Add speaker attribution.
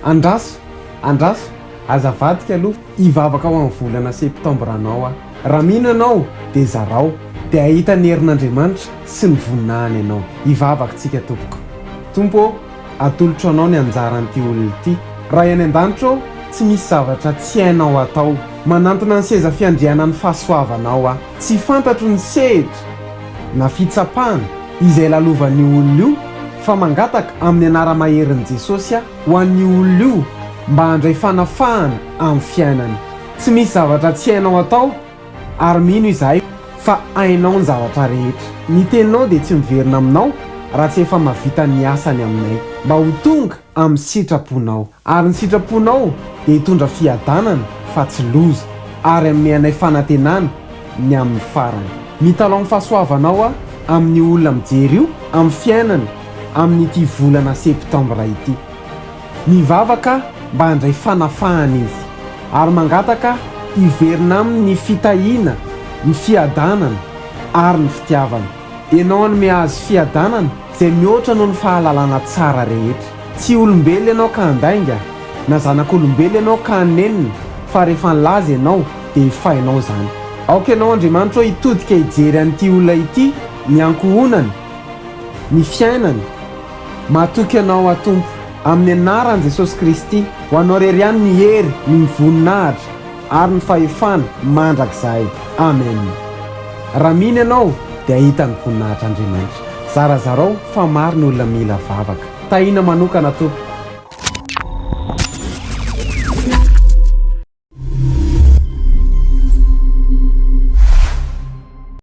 Speaker 1: andraso azavadika aloha ivavaka ao amin'ny volana septambra anao a raha mino anao dia zarao dia ahita ny herin'Andriamanitra sy ny voninahiny ianao ivavakantsika tompo atolotro anao ny anjaran'ity olona ity raha any an-danitra tsy misy zavatra tsy hainao atao manantona ny seza fiandriana ny fahasoavanao a tsy fantatro ny sedra na fitsapahana izay lalovan'ny olona io fa mangataka amin'ny anara-maherin'i Jesosy ho an'ny olona io mba handray fanafahana amin'ny fiainany tsy misy zavatra tsy hainao atao ary mino izahay fa hainao ny zavatra rehetra ny teninao dia tsy miverina aminao raha tsy efa mavita ny asany aminay mba ho tonga amin'ny sitraponao ary ny sitraponao dia hitondra fiadanana fa tsy loza ary amin'ny anay fanantenana ny amin'ny farany mitalao amin'ny fahasoavanao amin'ny olona mijery io amin'ny fiainany amin'ity volana septambra ity mivavaka mba handray fanafahana izy ary mangataka hiverina amin'ny fitahiana ny fiadanana ary ny fitiavana ianao anome azy fiadanana izay mihoatra noho ny fahalalana tsara rehetra tsy olombelona ianao ka handainga na zanak'olombelona ianao ka hanenina fa rehefa nilaza ianao dia hifainao zany aoka ianao Andriamanitra hitodika hijery an'ity olona ity ny ankohonany ny fiainany matoky ianao atompo amin'ny anaran'i Jesosy Kristy ho anao rery ihany ny hery ny voninahitra ary ny fahefana mandrakizay amen raha mino ianao dia ahita ny voninahitr'Andriamanitra zarazarao fa maro ny olona mila vavaka tahina manokana tompo